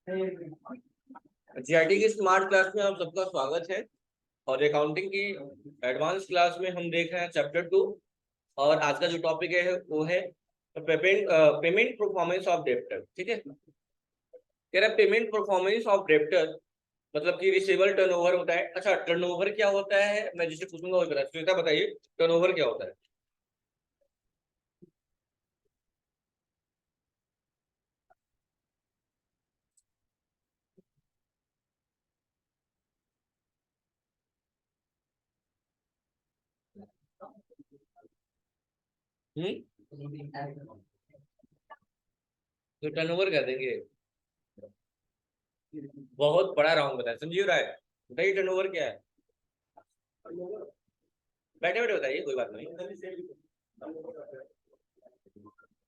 GIT की smart class में आप सबका स्वागत है। और अकाउंटिंग की एडवांस क्लास में हम देख रहे हैं चैप्टर 2। और आज का जो टॉपिक है वो है पेमेंट परफॉर्मेंस ऑफ डेब्टर। ठीक है, कह रहा पेमेंट परफॉर्मेंस ऑफ डेब्टर मतलब कि रिसीवेबल टर्नओवर होता है। अच्छा, टर्नओवर क्या होता है मैं जिसे पूछूंगा वही बता। श्वेता बताइए, टर्नओवर क्या होता है? तो टर्नओवर कह देंगे। बहुत बड़ा राउंड बताया संजीव राय, बताइए टर्नओवर क्या है। बैठे बैठे बताइए, कोई बात नहीं,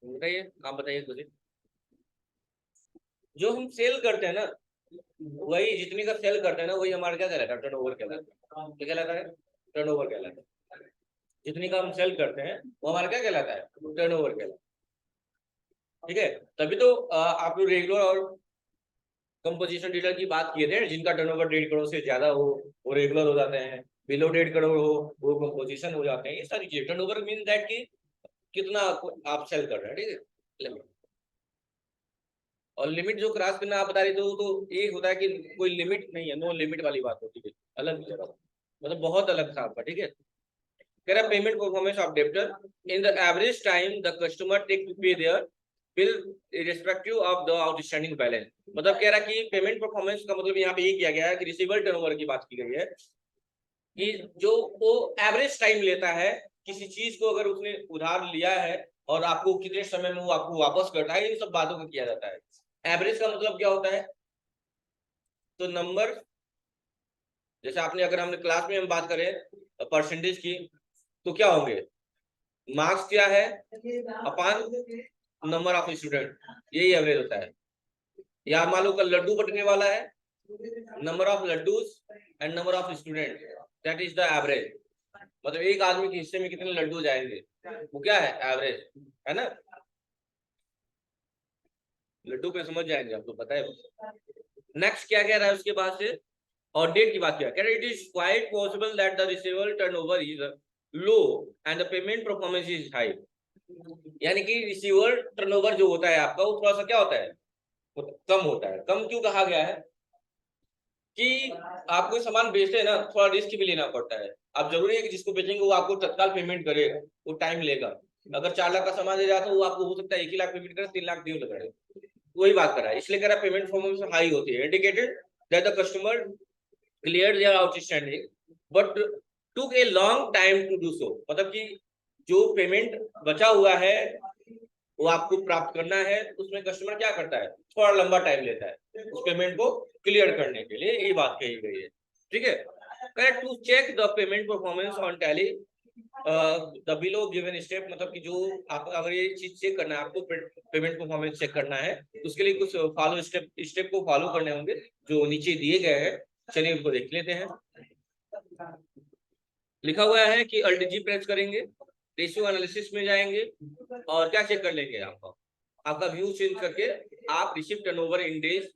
बताइए, आप बताइए कुछ। जो हम सेल करते हैं ना, वही जितनी का सेल करते हैं ना, वही हमारा क्या कहलाता है? टर्नओवर कहलाता है। क्या कहलाता है? टर्नओवर कहलाता है। जितनी का हम सेल करते हैं वो हमारा क्या कहलाता है? टर्नओवर कहलाता है। ठीक है, तभी तो आप लोग रेगुलर और कंपोजिशन डीलर की बात किए थे, जिनका टर्नओवर 1.5 करोड़ से ज्यादा हो वो रेगुलर हो जाते हैं, बिलो 1.5 करोड़ हो वो कंपोजिशन हो जाते हैं। ये सारी चीजें टर्नओवर मीन दैट कि कितना आप सेल कर रहे हैं। ठीक है, और लिमिट जो क्रॉस करना आप बता रहे थे वो तो ये होता है कि कोई लिमिट नहीं है, नो लिमिट वाली बात होती है, अलग जगह, मतलब बहुत अलग था आपका। ठीक है, कह रहा payment performance of debtor in the average time the customer take to pay their bill respective of the outstanding balance. मतलब कह रहा कि पेमेंट परफॉर्मेंस का मतलब यहाँ पे ये किया गया है कि रिसीवेबल टर्नओवर की बात की गई है कि जो वो एवरेज टाइम लेता है किसी चीज को, अगर उसने उधार लिया है और आपको कितने समय में वो आपको वापस करता है, इन सब बातों को किया जाता है। एवरेज का मतलब क्या होता है? तो नंबर, जैसे आपने, अगर हमने क्लास में हम बात करें परसेंटेज की, तो क्या होंगे? मार्क्स क्या है अपान नंबर ऑफ स्टूडेंट, यही एवरेज होता है। या मान लो कल लड्डू बटने वाला है, number of laddoos and number of student, that is the average. मतलब एक आदमी के हिस्से में कितने लड्डू जाएंगे, वो क्या है? एवरेज है ना। लड्डू पे समझ जाएंगे, आपको पता है। नेक्स्ट क्या कह रहा है उसके बाद से? और डेट की बात किया, कह रहा it is quite possible that the receivable turnover is low and the payment performance is high. यानी कि रिसीवेबल टर्नओवर जो होता है आपका वो थोड़ा सा क्या होता है? वो कम होता है। कम क्यों कहा गया है? कि आप कोई सामान बेचते हैं ना, थोड़ा रिस्क भी लेना पड़ता है। आप जरूरी है कि जिसको बेचेंगे वो आपको तत्काल पेमेंट करे, वो टाइम लेगा। अगर 4 लाख का सामान दे रहा तो वो आपको हो सकता है 1 ही लाख पेमेंट करे, 3 लाख ड्यू लगा रहे। वही बात कर रहा है, इसलिए कह रहा है पेमेंट परफॉर्मेंस हाई होती है, indicated that the customer clear there outstanding but took a long time to do so. मतलब कि जो पेमेंट बचा हुआ है वो आपको प्राप्त करना है, उसमें कस्टमर क्या करता है? थोड़ा लंबा टाइम लेता है उस पेमेंट को क्लियर करने के लिए, ये बात कही गई है। ठीक है, correct. To check the payment performance on Tally the below given step, मतलब कि जो आप अगर ये चीज चेक करना है, आपको पेमेंट परफॉर्मेंस चेक करना है, तो उसके लिए कुछ फॉलो स्टेप को फॉलो करने होंगे जो नीचे दिए गए हैं। चलिए उनको देख लेते हैं। लिखा हुआ है कि अल्ट जी प्रेस करेंगे, रेशियो एनालिसिस में जाएंगे और क्या चेक कर लेंगे? आपका व्यू चेंज करके आप receive turnover in days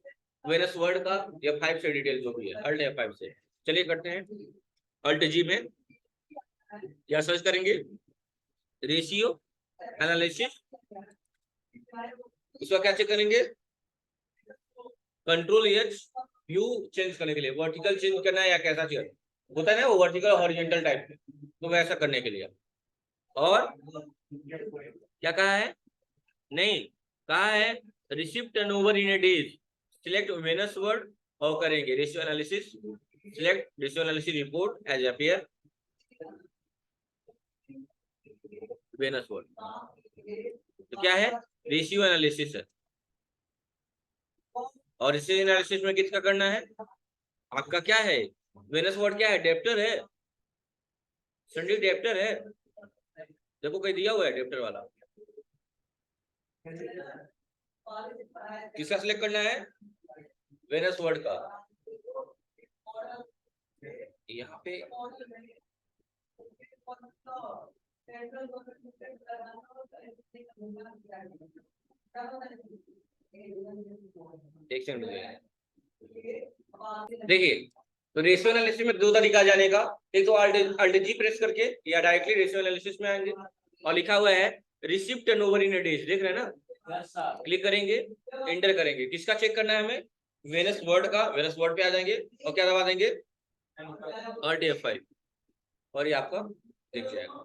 versus word का F5 से डिटेल जो भी है, अल्ट F5 से। चलिए करते हैं, अल्ट जी में क्या सर्च करेंगे? Ratio analysis. इसका क्या चेक करेंगे? कंट्रोल एच, व्यू चेंज करने के लिए, वर्टिकल चेंज करना है या कैसा चेंज होता है ना, वो वर्टिकल हॉरिजॉन्टल टाइप, तो वैसा करने के लिए। और क्या कहा है? नहीं, कहा है receive turnover in a days, select Venus word और करेंगे ratio analysis, select ratio analysis report as appear Venus word. तो क्या है? रेशियो एनालिसिस है। और रेशियो एनालिसिस में किसका करना है? आपका क्या है? वेनस वर्ड क्या है? डेप्टर है, संडे डेप्टर है। देखो कहीं दिया हुआ है डेप्टर वाला, किसका सिलेक्ट करना है? वेनस वर्ड का। यहाँ पे एक सेकंड देखिए। तो रेशियो एनालिसिस में दो तरीका जाने का, एक तो अल्ट जी प्रेस करके या डायरेक्टली रेशियो एनालिसिस में आएंगे और लिखा हुआ है रिसीव टर्नओवर इन अ डेज, देख रहे हैं ना, क्लिक करेंगे, एंटर करेंगे, किसका चेक करना है हमें, वेनस वर्ड का, वेनस वर्ड पे आ जाएंगे और क्या दबा देंगे, Alt F5 और ये आपका दिख जाएगा।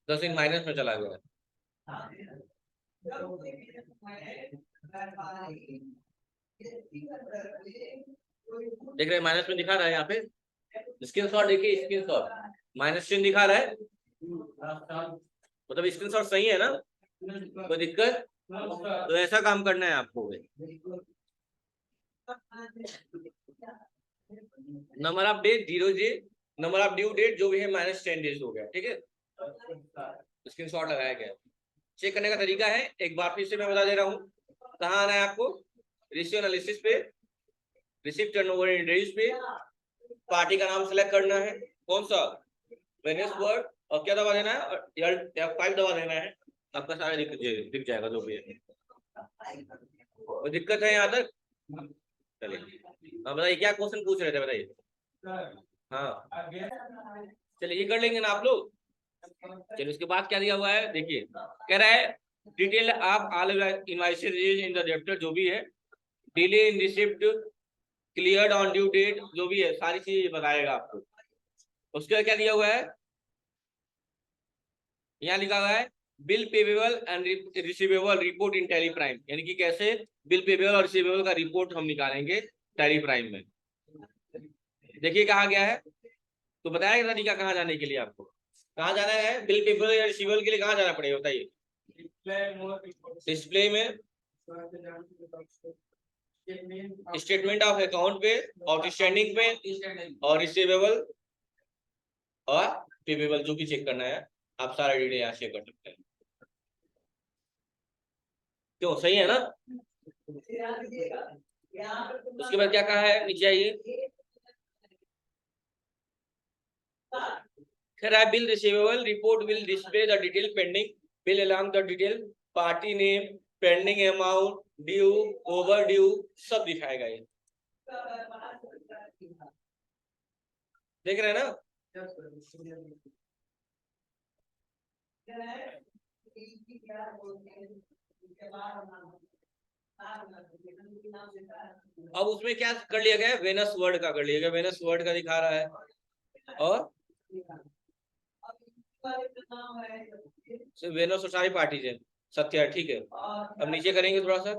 10 इन माइनस में चला गया। देख रहे हैं माइनस में दिखा रहा है, यहाँ पे स्क्रीनशॉट देखिए, स्क्रीनशॉट माइनस चिन्ह दिखा रहा है, मतलब स्क्रीनशॉट सही है ना, कोई दिक्कत? तो ऐसा काम करना है आपको। Number of date 0J, number of due date जो भी है -10 डेज हो गया, ठीक है, स्क्रीनशॉट लगाया गया। चेक करने का तरीका है, एक बार फिर से मैं बता दे रहा हूँ, कहाँ आना है आपको, रेशियो एनालिसिस पे, रिसीव टर्नओवर इन डेज पे, पार्टी का नाम सेलेक्ट करना है, कौन सा, वेनियस वर्ड, और क्या दबा देना है, F5 दबा देना है, आपका सारा दिख जाएगा जो भी है। कोई दिक्कत है यहाँ तक? चलिए, हाँ बताइए क्या क्वेश्चन पूछ रहे थे, बताइए। हाँ चलिए, ये कर लेंगे ना आप लोग। चलिए, उसके बाद क्या दिया हुआ है देखिए, कह रहा है डिटेल आप all invoices in the debtor, जो भी है, delay in receipt, cleared on due date, जो भी है सारी चीजें बताएगा आपको। उसके बाद क्या दिया हुआ है, यहाँ लिखा हुआ है bill payable and receivable report in tally prime, यानी कि कैसे बिल पेबल और रिसीवेबल का रिपोर्ट हम निकालेंगे टैली प्राइम में। देखिए कहा गया है, तो बताया तरीका कहाँ जाने के लिए, आपको कहाँ जाना है, बिल पेबल या रिसीवेबल के लिए कहाँ जाना पड़ेगा बताइए, डिस्प्ले में, स्टेटमेंट ऑफ अकाउंट पे, आउटस्टैंडिंग पे, और रिसीवेबल और पेबल जो भी चेक करना है, आप सारा डिटेल यहाँ शेयर कर सकते हैं। क्यों, सही है ना? उसके बाद क्या कहा है, नीचे आइए, bill receivable report will display the detail pending bill along the detail party name, pending amount, due, over due, सब दिखाएगा ये, देख रहे हैं ना? अब उसमें क्या कर लिया गया है, वेनस वर्ड का कर लिया गया, वेनस वर्ड का दिखा रहा है, और वेनस और सारी पार्टी है, सत्या, ठीक है। अब नीचे करेंगे थोड़ा सा,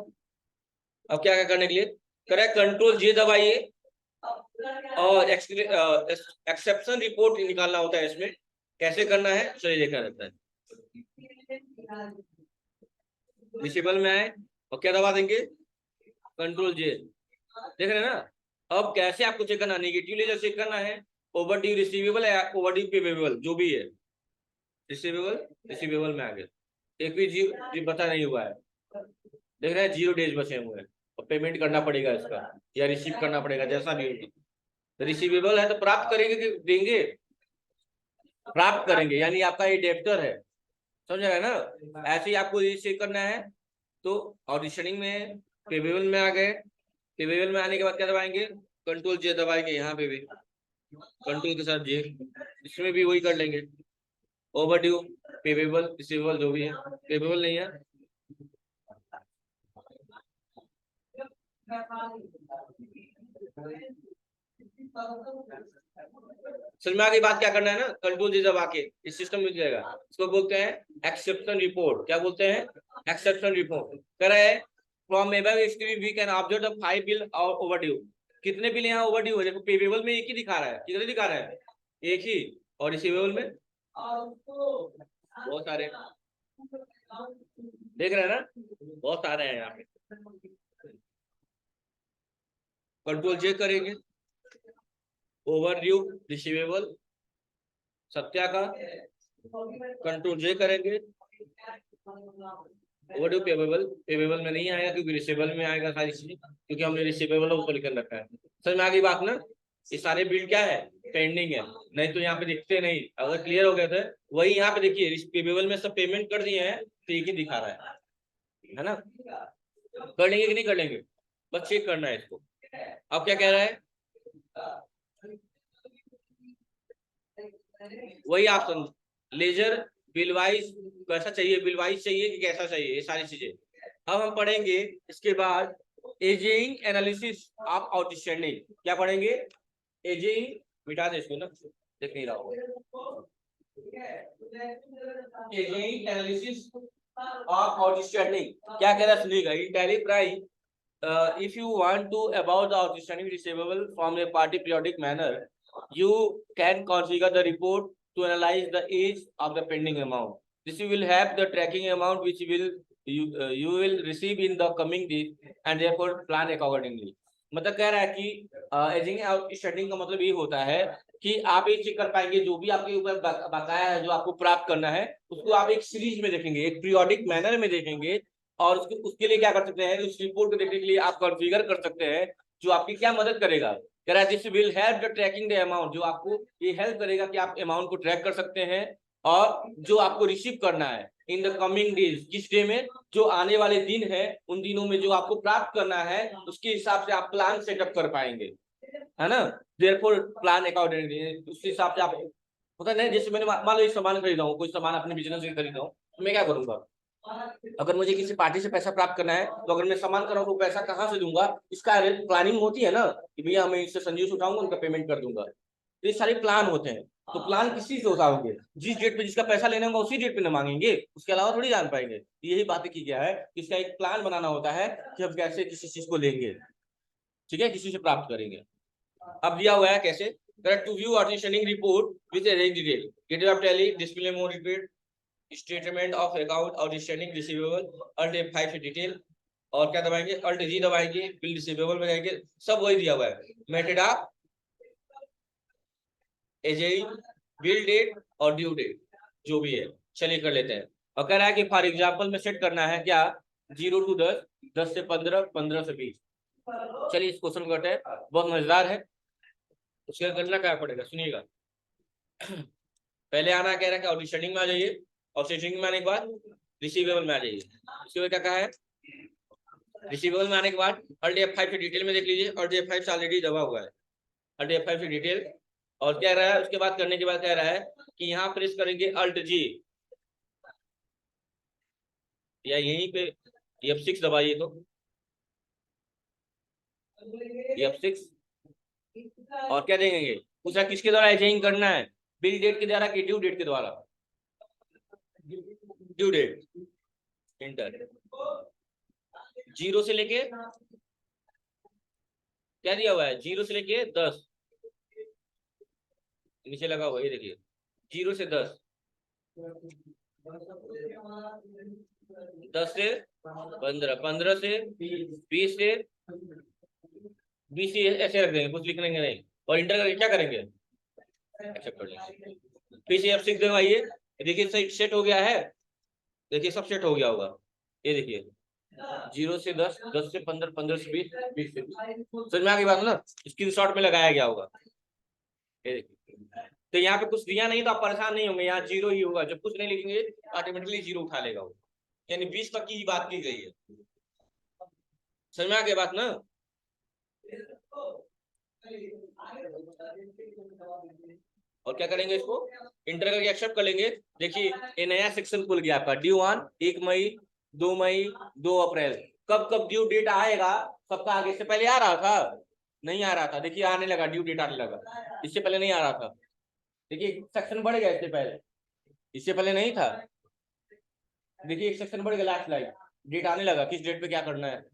अब क्या क्या करने के लिए करें, कंट्रोल J दबाइए, और एक्सेप्शन रिपोर्ट निकालना होता है इसमें, कैसे करना है चलिए देखा रहता है। डिसेबल में आए और क्या दबा देंगे, कंट्रोल J, देख रहे हैं ना? अब कैसे आपको चेक करना, नेगेटिव लेजर चेक करना है, ओवर ड्यू रिसीवेबल या ओवर ड्यू पेबल, जो भी है, रिसीवेबल में आ गया, एक भी जी बता नहीं हुआ है, देख रहे हैं 0 डेज बचे हुए हैं, और पेमेंट करना पड़ेगा इसका या रिसीव करना पड़ेगा, जैसा भी होगा। रिसीवेबल है तो प्राप्त करेंगे कि देंगे, प्राप्त करेंगे, यानी आपका ये डेब्टर है, समझ रहे हैं ना? ऐसे ही आपको ये चेक करना है, तो ऑडिशनिंग में पेबल में आ गए, पेबल में आने के बाद क्या दबाएंगे, कंट्रोल J दबाएंगे, यहाँ पे भी कंट्रोल के साथ J, इसमें भी वही कर लेंगे, ओवरड्यू, पेबल, रिसीवेबल, जो भी है, पेबल नहीं है, समझ में आ गई बात, क्या करना है ना, कंट्रोल J दबा के इस सिस्टम में जाएगा, इसको बोलते हैं एक्सेप्शन रिपोर्ट, क्या बोलते हैं, एक्सेप्शन रिपोर्ट। कह रहे हैं from above history we can observe the 5 bill और overdue, कितने बिल यहाँ ओवरड्यू है, देखो पेबल में एक ही दिखा रहा है, कितने दिखा रहा है, एक ही, और रिसीवेबल में बहुत सारे, देख रहे हैं ना, बहुत सारे हैं यहाँ पे। कंट्रोल J करेंगे, ओवरड्यू, रिसीवेबल, सत्या का, कंट्रोल J करेंगे, ओवरड्यू, पेबल, पेबल में नहीं आएगा क्योंकि रिसीवेबल में आएगा सारी चीजें, क्योंकि हमने रिसीवेबल ऊपर लिख रखा है। समझ में आ गई बात ना? ये सारे बिल क्या है, पेंडिंग है, नहीं तो यहाँ पे दिखते नहीं। अगर क्लियर हो गए थे, वही यहाँ पे देखिए रिसीवेबल में सब पेमेंट कर दिए हैं तो एक ही दिखा रहा है ना। कर लेंगे कि नहीं कर लेंगे, बस चेक करना है इसको। अब क्या कह रहा है, वही ऑप्शन लेजर बिल वाइज कैसा चाहिए, बिल वाइज चाहिए कि कैसा चाहिए, ये सारी चीजें अब हम पढ़ेंगे। इसके बाद एजिंग एनालिसिस ऑफ आउटस्टैंडिंग, क्या पढ़ेंगे, एजिंग, मिटा दे इसको ना, देख नहीं रहा होगा। एजिंग एनालिसिस ऑफ आउटस्टैंडिंग क्या कह रहा है सुनिएगा। In Tally price if you want to about the outstanding receivable from a party periodic manner, you can configure the report to analyze the age of the pending amount. This will have the tracking amount which will you will receive in the coming days and therefore plan accordingly. मतलब कह रहा है कि ageing outstanding का मतलब ये होता है कि आप ये चेक कर पाएंगे जो भी आपके ऊपर बकाया है जो आपको प्राप्त करना है उसको आप एक सीरीज में देखेंगे, एक पीरियोडिक मैनर में देखेंगे, और उसके लिए क्या कर सकते हैं, उस रिपोर्ट को देखने के लिए आप कॉन्फ़िगर कर सकते हैं जो आपकी क्या मदद करेगा। कह रहा है this will help the tracking the amount, जो आपको ये हेल्प करेगा कि आप अमाउंट को ट्रैक कर सकते हैं, और जो आपको रिसीव करना है इन द कमिंग डेज, किस डे में, जो आने वाले दिन है उन दिनों में जो आपको प्राप्त करना है उसके हिसाब से आप प्लान सेटअप कर पाएंगे, है ना। देयरफॉर प्लान अकॉर्डिंगली, उस हिसाब से आप होता है। जैसे मैंने मान लो एक सामान खरीदा हूँ, कोई सामान अपने बिजनेस से खरीदा हूँ, तो मैं क्या करूंगा, अगर मुझे किसी पार्टी से पैसा प्राप्त करना है तो अगर मैं सामान कर रहा हूँ तो पैसा कहाँ से दूंगा, इसका प्लानिंग होती है ना कि भैया मैं इससे संजीव से उठाऊंगा उनका पेमेंट कर दूंगा, तो ये सारे प्लान होते हैं। तो प्लान किसी से उठाओगे, जिस डेट पे जिसका पैसा लेना होगा उसी डेट पे न मांगेंगे, उसके अलावा थोड़ी जान पाएंगे। यही बातें की गया है, इसका एक प्लान बनाना होता है कि हम कैसे किसी चीज को लेंगे, ठीक है, किसी से प्राप्त करेंगे। अब दिया हुआ है कैसे, to view outstanding report with arrange detail, gate of Tally, display more repeat, statement of account outstanding receivable, alt F5 से डिटेल, और क्या दबाएंगे, अल्ट जी दबाएंगे, बिल रिसीवेबल में जाएंगे, सब वही दिया हुआ है, मेटेडा, एजेंट, बिल डेट और ड्यू डेट जो भी है, चलिए कर लेते हैं। और कह रहा है कि फॉर एग्जांपल में सेट करना है क्या, 0 to 10, 10 से 15, 15 से 20। चलिए इस क्वेश्चन करते हैं, बहुत मजेदार है। उसका करना क्या पड़ेगा सुनिएगा। पहले आना कह रहा है कि आउटस्टैंडिंग में आ जाइए, आउटस्टैंडिंग में आने के बाद रिसीवेबल में आ जाइए। उसके बाद क्या कहा है, रिसीवेबल में आने के बाद अल्ट F5 से डिटेल में देख लीजिए, अल्ट F5 से ऑलरेडी दबा हुआ है, अल्ट F5 से डिटेल, और क्या रहा है उसके बाद करने के बाद कह रहा है कि यहाँ प्रेस करेंगे अल्ट जी, या यहीं पे F6 दबाइए, तो F6, और क्या देंगे, पूछा किसके द्वारा चेंज करना है, बिल डेट के द्वारा कि ड्यू डेट के द्वारा, ड्यू डेट, इंटर, 0 से लेके क्या दिया हुआ है, 0 से लेके 10, नीचे लगा हुआ ये देखिए, 0 से 10, 10 से 15, 15 से 20 से 20 से ऐसे रख देंगे, कुछ लिखने नहीं, और इंटर करके क्या करेंगे, एक्सेप्ट कर लेंगे। फिर से F6 दबाइए, देखिए सही सेट हो गया है, देखिए सब सेट हो गया होगा, ये देखिए 0 से 10, 10 से 15, 15 से 20, 20 से 20, समझ में आ गई बात ना, स्क्रीनशॉट में लगाया गया होगा, ये देखिए। तो यहाँ पे कुछ दिया नहीं तो आप परेशान नहीं होंगे, यहाँ 0 ही होगा, जब कुछ नहीं लिखेंगे ऑटोमेटिकली 0 उठा लेगा वो, यानी 20 तक की बात की गई है, समझ में आ गई बात ना। और क्या करेंगे, इसको इंटर करके एक्सेप्ट कर लेंगे। देखिए ये नया सेक्शन खुल गया आपका, ड्यू ऑन 1 मई, 2 मई, 2 अप्रैल, कब कब ड्यू डेट आएगा सबका आगे से पहले आ रहा था, नहीं आ रहा था, देखिए आने लगा, ड्यू डेट आने लगा, इससे पहले नहीं आ रहा था, देखिए सेक्शन बढ़ गया, इससे पहले नहीं था, देखिए एक सेक्शन बढ़ गया, लास्ट लाइन डेट आने लगा, किस डेट पे क्या करना है।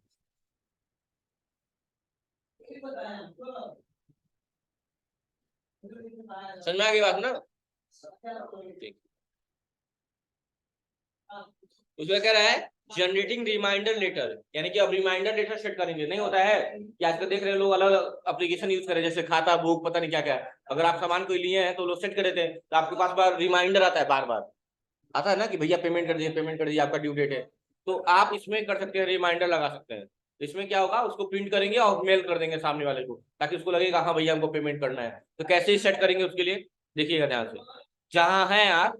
समझ में आ गई बात ना, उसमें कह रहा है जनरेटिंग रिमाइंडर लेटर, यानी कि अब रिमाइंडर लेटर सेट करेंगे, नहीं होता है कि आजकल देख रहे हैं लोग अलग अलग एप्लीकेशन यूज करें, जैसे खाता बुक पता नहीं क्या क्या, अगर आप सामान कोई लिए हैं तो लोग सेट कर देते हैं, तो आपके पास बार रिमाइंडर आता है, बार बार आता है ना कि भैया पेमेंट कर दिए, पेमेंट कर दिए, आपका ड्यू डेट है, तो आप इसमें कर सकते हैं, रिमाइंडर लगा सकते हैं। इसमें क्या होगा, उसको प्रिंट करेंगे और मेल कर देंगे सामने वाले को, ताकि उसको लगेगा हाँ भैया हमको पेमेंट करना है। तो कैसे सेट करेंगे उसके लिए, देखिएगा ध्यान से। जहां है आप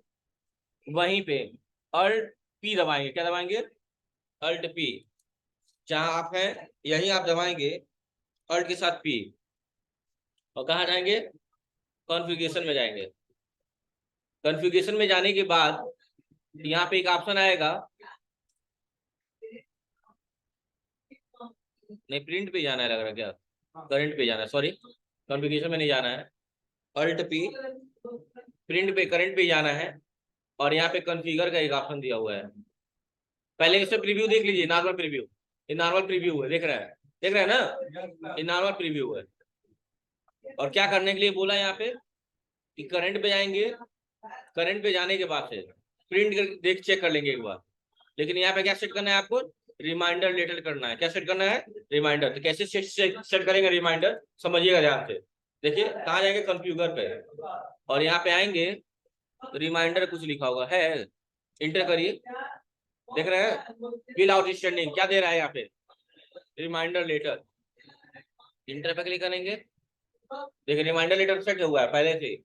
वहीं पे अल्ट पी दबाएंगे। क्या दबाएंगे, अल्ट पी। जहां आप हैं यहीं आप दबाएंगे अल्ट के साथ पी, और कहाँ जाएंगे, कॉन्फ़िगरेशन में जाएंगे। कॉन्फ़िगरेशन में जाने के बाद यहाँ पे एक ऑप्शन आएगा, नहीं प्रिंट पे जाना है लग रहा है, क्या करंट पे जाना है, सॉरी कॉन्फ़िगरेशन में नहीं जाना है, अल्ट पी, प्रिंट पे करंट पे जाना है, और यहाँ पे कॉन्फ़िगर का एक ऑप्शन दिया हुआ है। पहले इससे प्रीव्यू देख लीजिए, नॉर्मल प्रीव्यू, ये नॉर्मल प्रीव्यू है, देख रहे हैं, देख रहे हैं ना, ये नॉर्मल प्रीव्यू है। और क्या करने के लिए बोला यहाँ पे कि करंट पे जाएंगे, करंट पे जाने के बाद से प्रिंट देख चेक कर लेंगे एक बार। लेकिन यहाँ पे क्या सेट करना है आपको, रिमाइंडर लेटर करना है। क्या सेट करना है, रिमाइंडर। तो कैसे सेट करेंगे रिमाइंडर, समझिएगा ध्यान से। देखिए कहाँ जाएंगे, कॉन्फ़िगर पे, और यहाँ पे आएंगे, रिमाइंडर कुछ लिखा होगा है, इंटर करिए, देख रहे हैं, फिल आउट स्टैंडिंग, क्या दे रहा है यहाँ पे, रिमाइंडर लेटर। इंटर पे क्लिक करेंगे, देखिए रिमाइंडर लेटर सेट हुआ है पहले से,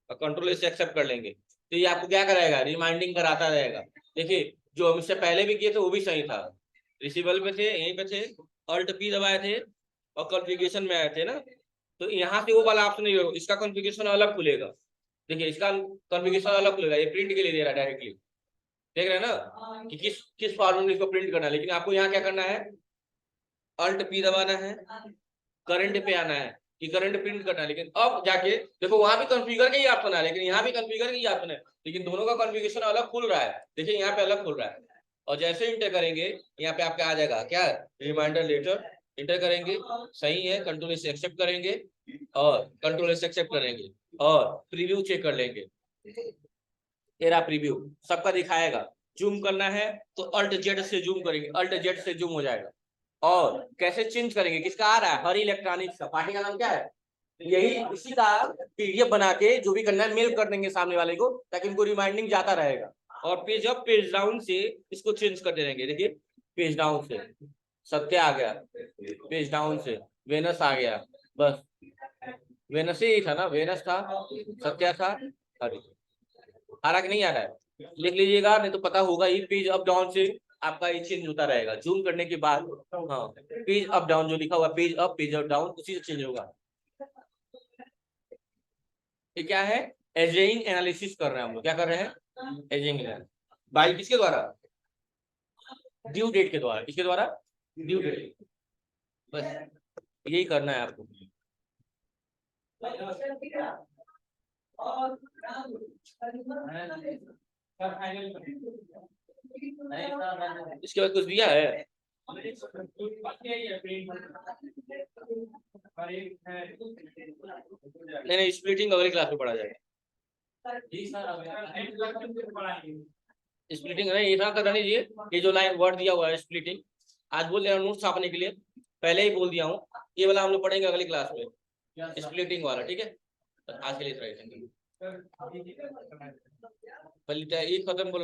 और कंट्रोल से एक्सेप्ट कर लेंगे। तो ये आपको क्या कराएगा, रिमाइंडिंग कराता रहेगा। देखिए जो हम इससे पहले भी किए थे वो भी सही था, रिसीवेबल पे थे, यहीं पे थे, अल्ट पी दबाए थे और कॉन्फ़िगरेशन में आए थे ना। तो यहाँ से वो वाला ऑप्शन नहीं होगा, इसका कॉन्फ़िगरेशन अलग खुलेगा। देखिए इसका कॉन्फ़िगरेशन अलग खुलेगा, ये प्रिंट के लिए दे रहा है डायरेक्टली, देख रहे हैं ना कि किस फॉर्मेट में इसको प्रिंट करना है। लेकिन आपको यहाँ क्या करना है, अल्ट पी दबाना है, करंट पे आना है कि करंट प्रिंट करना है। लेकिन अब जाके देखो वहां भी कॉन्फ़िगर का ही ऑप्शन है, लेकिन यहाँ भी कॉन्फ़िगर का ही ऑप्शन है, लेकिन दोनों का कॉन्फ़िगरेशन अलग खुल रहा है। देखिए यहाँ पे अलग खुल रहा है, और जैसे इंटर करेंगे यहाँ पे आपका आ जाएगा क्या, रिमाइंडर लेटर। इंटर करेंगे, सही है, कंट्रोल से एक्सेप्ट करेंगे, और कंट्रोल से एक्सेप्ट करेंगे, और प्रीव्यू चेक कर लेंगे। तेरा प्रीव्यू सबका दिखाएगा। जूम करना है तो अल्ट जेड से जूम करेंगे, अल्ट जेड से जूम हो जाएगा। और कैसे चेंज करेंगे, किसका आ रहा है, हरी इलेक्ट्रॉनिक्स का, पार्टी का नाम क्या है, यही इसी का पीडीएफ बना के जो भी करना है मेल कर देंगे सामने वाले को, ताकि उनको रिमाइंडिंग जाता रहेगा। और पेज अप पेज डाउन से इसको चेंज करते रहेंगे। देखिए पेज डाउन से सत्य आ गया, पेज डाउन से वेनस आ गया, बस वेनस ही था ना, वेनस था, सत्या था, हरी। आ रहा कि नहीं आ रहा है, लिख लीजिएगा, नहीं तो पता होगा ही। पेज अप डाउन से आपका ये चेंज होता रहेगा, जूम करने के बाद। हाँ, पेज अप डाउन जो लिखा हुआ, page up page up down, उसी से चेंज होगा। ये क्या है, एजिंग एनालिसिस कर रहे हैं हम लोग, क्या कर रहे हैं, एजिंग एनालिसिस। बाई किसके द्वारा, ड्यू डेट के द्वारा, किसके द्वारा, ड्यू डेट। बस यही करना है आपको। इसके बाद कुछ दिया है, नहीं नहीं, स्प्लिटिंग अगली क्लास में पढ़ा जाएगा। स्प्लिटिंग नहीं, इतना कर नहीं चाहिए, ये जो लाइन वर्ड दिया हुआ है स्प्लिटिंग, आज बोल रहे नोट्स छापने के लिए, पहले ही बोल दिया हूँ, ये वाला हम लोग पढ़ेंगे अगली क्लास में, स्प्लिटिंग वाला, ठीक है। आज के लिए पहले ये खत्म बोलो।